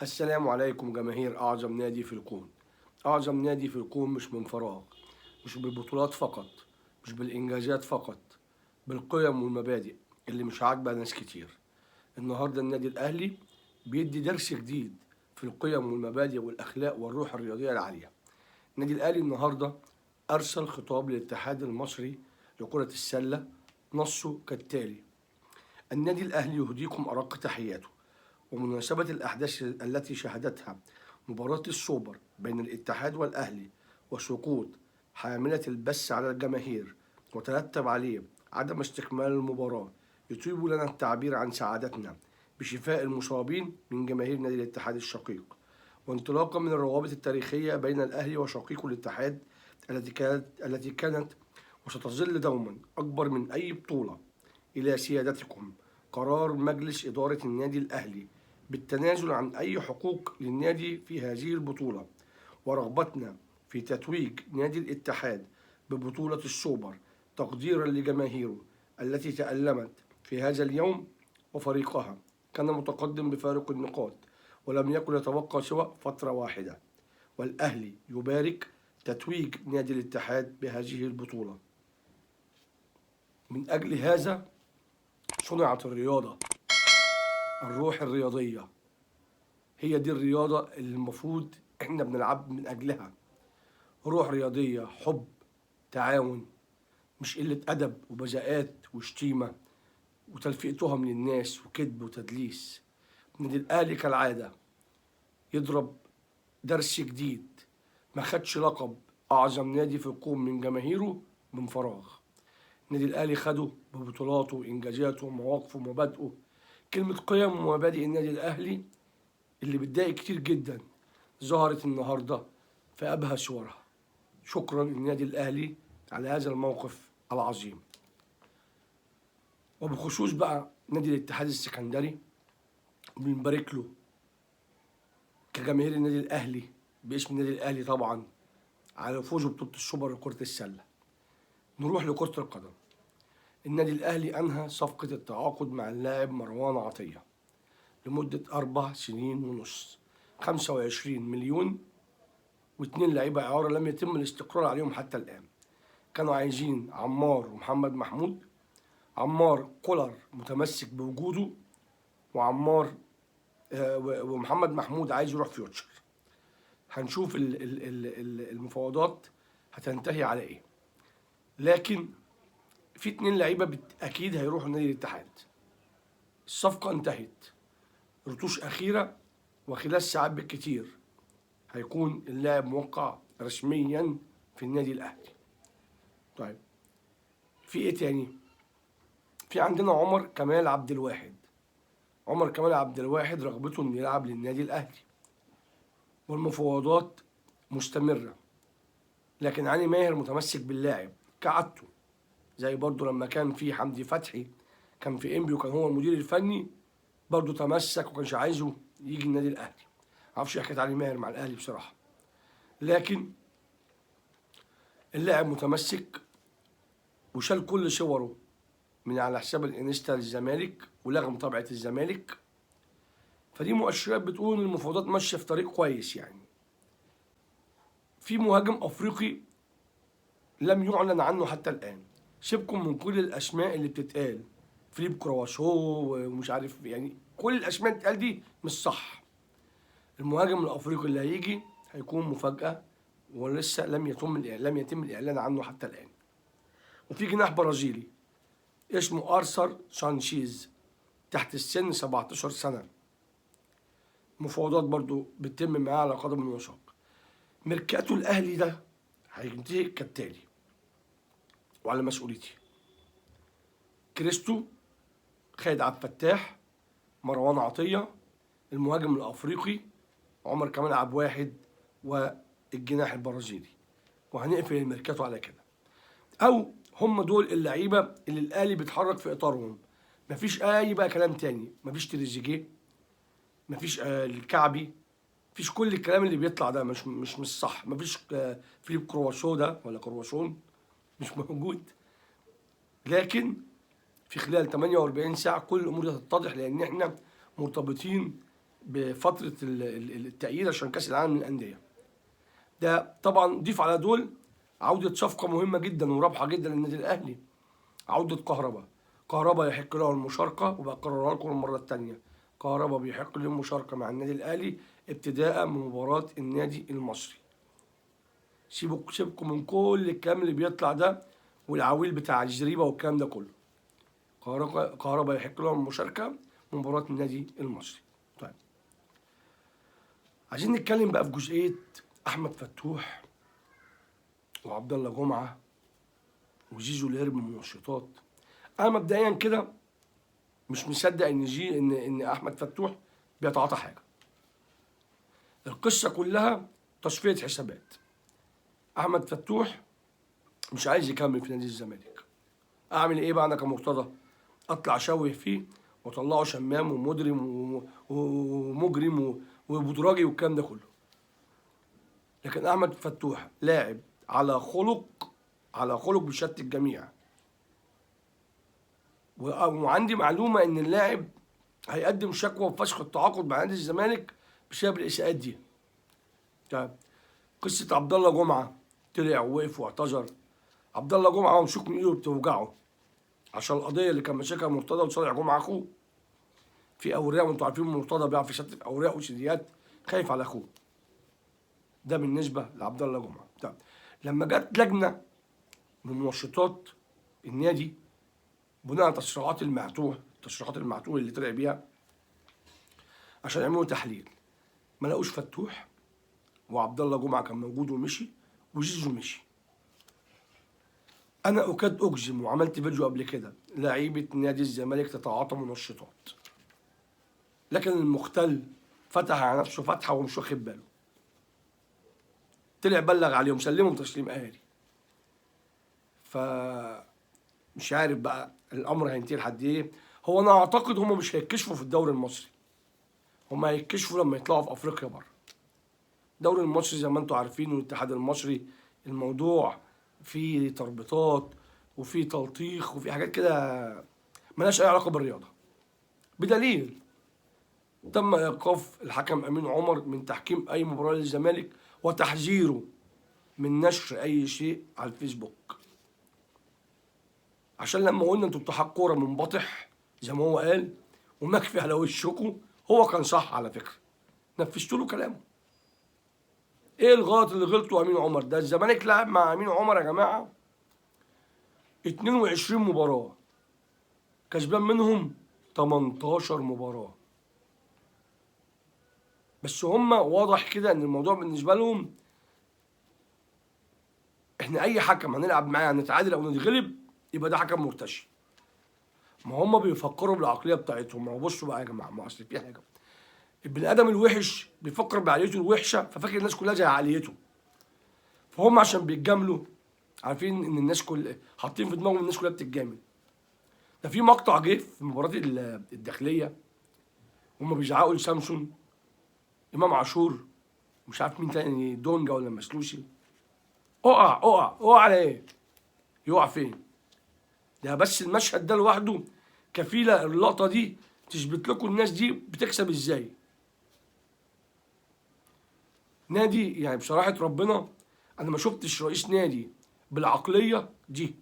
السلام عليكم جماهير أعظم نادي في الكون. أعظم نادي في الكون مش من فراغ، مش بالبطولات فقط، مش بالإنجازات فقط، بالقيم والمبادئ اللي مش عاجبة ناس كتير. النهاردة النادي الأهلي بيدي درس جديد في القيم والمبادئ والأخلاق والروح الرياضية العالية. النادي الأهلي النهاردة أرسل خطاب للاتحاد المصري لكرة السلة، نصه كالتالي: النادي الأهلي يهديكم أرق تحياته، ومناسبة الأحداث التي شهدتها مباراة السوبر بين الاتحاد والأهلي وسقوط حاملة البث على الجماهير وترتب عليه عدم استكمال المباراة، يطيب لنا التعبير عن سعادتنا بشفاء المصابين من جماهير نادي الاتحاد الشقيق، وانطلاقا من الروابط التاريخية بين الأهلي وشقيقه الاتحاد التي كانت وستظل دوما أكبر من أي بطولة. إلى سيادتكم قرار مجلس إدارة النادي الأهلي بالتنازل عن أي حقوق للنادي في هذه البطولة، ورغبتنا في تتويج نادي الاتحاد ببطولة السوبر تقديرا لجماهيره التي تألمت في هذا اليوم. وفريقها كان متقدم بفارق النقاط ولم يكن يتبقى سوى فترة واحدة، والأهلي يبارك تتويج نادي الاتحاد بهذه البطولة. من أجل هذا صنعت الرياضة، الروح الرياضية هي دي الرياضة اللي المفروض احنا بنلعب من أجلها. روح رياضية، حب، تعاون، مش قلة أدب وبذاءات وشتيمة وتلفيق تهم للناس وكذب وتدليس. النادي الأهلي كالعادة يضرب درس جديد، ما خدش لقب أعظم نادي في الكون من جماهيره من فراغ. النادي الأهلي خده ببطولاته وإنجازاته ومواقفه ومبادئه. كلمة قيم ومبادئ النادي الأهلي اللي بتضايق كتير جدا ظهرت النهارده في أبهى صورها. شكرا للنادي الأهلي على هذا الموقف العظيم. وبخصوص بقى نادي الاتحاد السكندري، بنبارك له كجماهير النادي الأهلي باسم النادي الأهلي طبعا على فوزه ببطولة السوبر لكرة السلة. نروح لكرة القدم. النادي الأهلي أنهى صفقة التعاقد مع اللاعب مروان عطية لمدة 4 سنين ونص، 25 مليون، واثنين لعيبة إعارة لم يتم الاستقرار عليهم حتى الآن. كانوا عايزين عمار ومحمد محمود. عمار كولر متمسك بوجوده، وعمار ومحمد محمود عايز يروح فيوتشر. هنشوف المفاوضات هتنتهي على ايه، لكن في اتنين لعيبه اكيد هيروحوا نادي الاتحاد. الصفقه انتهت، رتوش اخيره، وخلال ساعات بالكتير هيكون اللاعب موقع رسميا في النادي الاهلي. طيب، في ايه تاني؟ في عندنا عمر كمال عبد الواحد. عمر كمال عبد الواحد رغبته انه يلعب للنادي الاهلي، والمفاوضات مستمره، لكن علي ماهر متمسك باللاعب كعادته، زي برضه لما كان في حمدي فتحي كان في انبي وكان هو المدير الفني، برضه تمسك وكانش عايزه يجي النادي الاهلي. معرفش ايه حكايه علي ماهر مع الاهلي بصراحه، لكن اللاعب متمسك وشال كل صوره من على حساب الانستا للزمالك ولغى متابعه الزمالك. فدي مؤشرات بتقول ان المفاوضات ماشيه في طريق كويس. يعني في مهاجم افريقي لم يعلن عنه حتى الان. سيبكم من كل الاسماء اللي بتتقال، فيليب كرواسو ومش عارف، يعني كل الاسماء اللي بتتقال دي مش صح. المهاجم الافريقي اللي هيجي هيكون مفاجاه، ولسه لم يتم الاعلان عنه حتى الان. وفي جناح برازيلي اسمه ارثر سانشيز، تحت السن 17 سنه. مفاوضات برضو بتتم معاه على قدم وساق. ميركاتو الاهلي ده هينتهي كالتالي وعلى مسؤوليتي: كريستو، خالد عبد الفتاح، مروان عطيه، المهاجم الافريقي عمر كمال عبد الواحد، والجناح البرازيلي. وهنقفل الميركاتو على كده. او هم دول اللعيبه اللي الاهلي بيتحرك في اطارهم. مفيش اي بقى كلام تاني، مفيش تريزيجيه، مفيش الكعبي، مفيش كل الكلام اللي بيطلع ده مش صح. مفيش فيليب كرواسو ده ولا كرواسون، مش موجود. لكن في خلال 48 ساعه كل الامور دي هتتضح، لان احنا مرتبطين بفتره التأييد عشان كاس العالم للانديه. ده طبعا ضيف على دول عوده صفقه مهمه جدا ورابحه جدا للنادي الاهلي، عوده كهربا. كهربا يحق له المشاركه، وبكررها لكم المره الثانيه، كهربا بيحق له المشاركه مع النادي الاهلي ابتداء من مباراه النادي المصري. سيبكم من كل الكلام اللي بيطلع ده والعويل بتاع الجريبه والكلام ده كله. كهربا يحق له المشاركه في مباراه النادي المصري. طيب، عايزين نتكلم بقى في جزئيه احمد فتوح وعبد الله جمعه وزيزو اللي هرب من المنشطات. انا مبدئيا كده مش مصدق ان احمد فتوح بيتعاطى حاجه. القصه كلها تصفيه حسابات. احمد فتوح مش عايز يكمل في نادي الزمالك. اعمل ايه بقى انا كمرتضى؟ اطلع اشوه فيه واطلعه شمام ومجرم ومجرم وبدراجي والكلام ده كله. لكن احمد فتوح لاعب على خلق بشتى الجميع. وعندي معلومه ان اللاعب هيقدم شكوى بفسخ التعاقد مع نادي الزمالك بسبب الاساءات دي. طيب، قصه عبد الله جمعه طلع ووقف واعتذر. عبد الله جمعه ممسوك من ايده بتوجعه عشان القضيه اللي كان ماسكها مرتضى وصالح جمعه اخوه. في اوراق، وانتوا عارفين مرتضى بيعرف يستف اوراق وسيديات، خايف على اخوه. ده بالنسبه لعبد الله جمعه. طيب، لما جت لجنه من منشطات النادي بناء على تصريحات المعتوه اللي طلع بيها عشان يعملوا تحليل، ما لقوش فتوح، وعبد الله جمعه كان موجود ومشي، وزيزو مشي. انا اكاد اجزم وعملت فيديو قبل كده، لعيبه نادي الزمالك تتعاطى منشطات، لكن المختل فتح على نفسه فتحه ومش واخد باله. طلع بلغ عليهم، سلمهم تسليم اهالي. مش عارف بقى الامر هينتهي لحد ايه. هو انا اعتقد هم مش هيتكشفوا في الدوري المصري، هم هيتكشفوا لما يطلعوا في افريقيا بره. الدوري المصري زي ما انتم عارفين والاتحاد المصري الموضوع فيه تربطات وفيه تلطيخ وفيه حاجات كده ملهاش اي علاقه بالرياضه. بدليل تم ايقاف الحكم امين عمر من تحكيم اي مباراه للزمالك وتحذيره من نشر اي شيء على الفيسبوك، عشان لما قلنا انتوا اتحاد كوره منبطح زي ما هو قال ومكفي على وشكم، هو كان صح على فكره، نفذتوا له كلامه. ايه الغلط اللي غلطه امين عمر ده؟ الزمالك لعب مع امين عمر يا جماعه 22 مباراه، كسبان منهم 18 مباراه. بس هم واضح كده ان الموضوع بالنسبه لهم احنا اي حكم هنلعب معاه نتعادل او نتغلب يبقى ده حكم مرتشي. ما هم بيفكروا بالعقليه بتاعتهم. ما هو بصوا بقى يا جماعه، ما اصل في حاجه، البني ادم الوحش بيفكر بعقليته الوحشه ففاكر الناس كلها زي عقليته. فهم عشان بيتجاملوا عارفين ان الناس حاطين في دماغهم الناس كلها بتتجامل. ده في مقطع جه في مباراه الداخليه هم بيزعقوا لسامسون، امام عاشور، مش عارف مين تاني، دونجا ولا مسلوسي، اقع على ايه؟ يقع فين؟ ده بس المشهد ده لوحده كفيله اللقطه دي تثبت لكم الناس دي بتكسب ازاي. نادي يعني بصراحه ربنا انا ما شفتش رئيس نادي بالعقليه دي.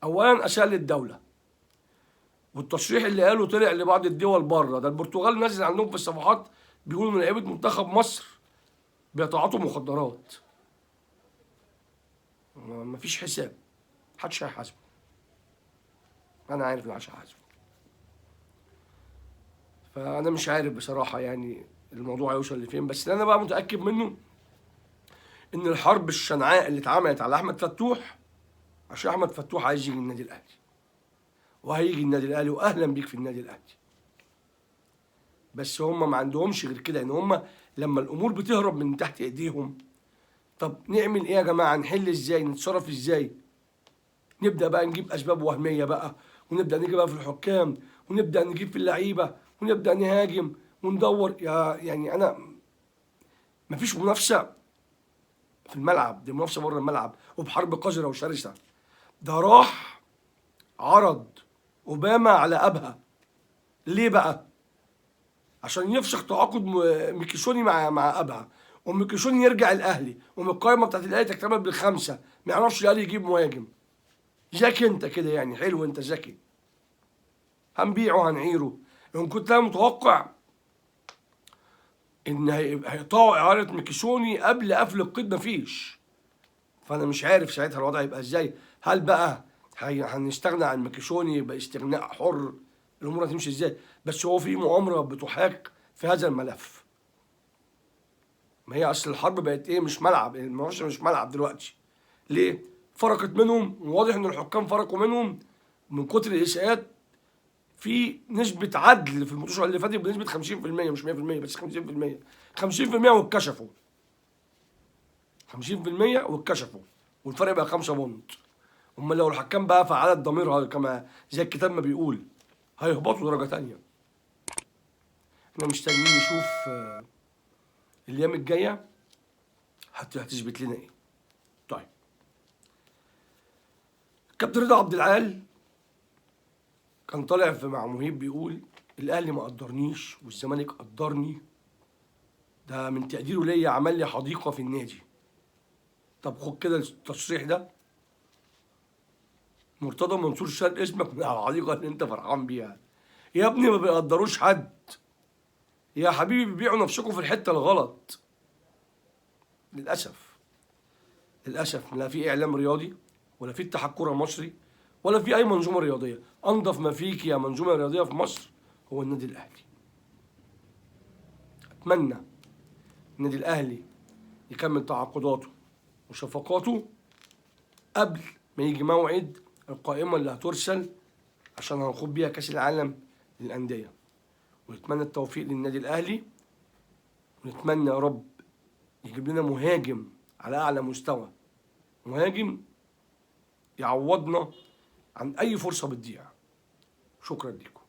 اولا اساء للدوله، والتصريح اللي قاله طلع لبعض الدول بره. ده البرتغال نازل عندهم في الصفحات بيقولوا ان لعيبه منتخب مصر بيتعاطوا مخدرات. مفيش حساب، محدش هيحاسبه. انا عارف ان محدش هيحاسبه. فانا مش عارف بصراحه يعني الموضوع هيوصل لفين، بس اللي انا بقى متاكد منه ان الحرب الشنعاء اللي اتعملت على احمد فتوح عشان احمد فتوح عايز يجي النادي الاهلي، وهيجي النادي الاهلي واهلا بيك في النادي الاهلي. بس هم ما عندهمش غير كده، ان هم لما الامور بتهرب من تحت ايديهم، طب نعمل ايه يا جماعه؟ نحل ازاي؟ نتصرف ازاي؟ نبدا بقى نجيب اسباب وهميه بقى، ونبدا نجيب بقى في الحكام، ونبدا نجيب في اللعيبه، ونبدا نهاجم وندور. يعني انا مفيش منافسه في الملعب، دي منافسه بره الملعب وبحرب قذره وشرسه. ده راح عرض اوباما على ابها. ليه بقى؟ عشان يفسخ تعاقد ميكيسوني مع ابها، وميكيسوني يرجع الاهلي، ومن القائمه بتاعت الاهلي تكتمل بالخمسه، ما يعرفش الاهلي يجيب مهاجم. ذكي انت كده يعني، حلو انت ذكي. هنبيعه هنعيره. ان كنت انا متوقع ان هيقطعوا اعاره ميكيسوني قبل قفل القيد، مفيش. فانا مش عارف ساعتها الوضع هيبقى ازاي. هل بقى هنستغنى عن ميكيسوني يبقى استغناء حر؟ الامور هتمشي ازاي؟ بس هو في مؤامره بتحاك في هذا الملف. ما هي اصل الحرب بقت ايه؟ مش ملعب، المناقشه مش ملعب دلوقتي. ليه؟ فرقت منهم، وواضح ان الحكام فرقوا منهم من كتر الاساءات. في نسبة عدل في الماتش اللي فاتت بنسبة 50%، مش 100%، بس 50%. 50% واتكشفوا. 50% واتكشفوا، والفرق بقى 5 بونت. امال لو الحكام بقى فعلت ضميرها كما زي الكتاب ما بيقول، هيهبطوا درجة تانية. احنا مستنيين نشوف الايام الجاية هتثبت لنا ايه. طيب، كابتن رضا عبد العال كان طالع مع مهيب بيقول الاهلي ما قدرنيش والزمالك قدرني، ده من تقديره ليا عمل لي حديقة في النادي. طب خد كده التصريح ده، مرتضى منصور شال اسمك من على الحديقة اللي انت فرحان بيها. يا ابني ما بيقدروش حد يا حبيبي، بيبيعوا نفسكم في الحتة الغلط. للأسف، للأسف لا في إعلام رياضي، ولا في اتحاد كرة مصري، ولا في أي منظومة رياضية. أنظف ما فيك يا منظومة رياضية في مصر هو النادي الأهلي. أتمنى النادي الأهلي يكمل تعاقداته وصفقاته قبل ما يجي موعد القائمة اللي هترسل عشان هنخوض بيها كأس العالم للأندية. ونتمنى التوفيق للنادي الأهلي، ونتمنى يا رب يجيب لنا مهاجم على أعلى مستوى، مهاجم يعوضنا عن أي فرصة بتضيع. شكرا لكم.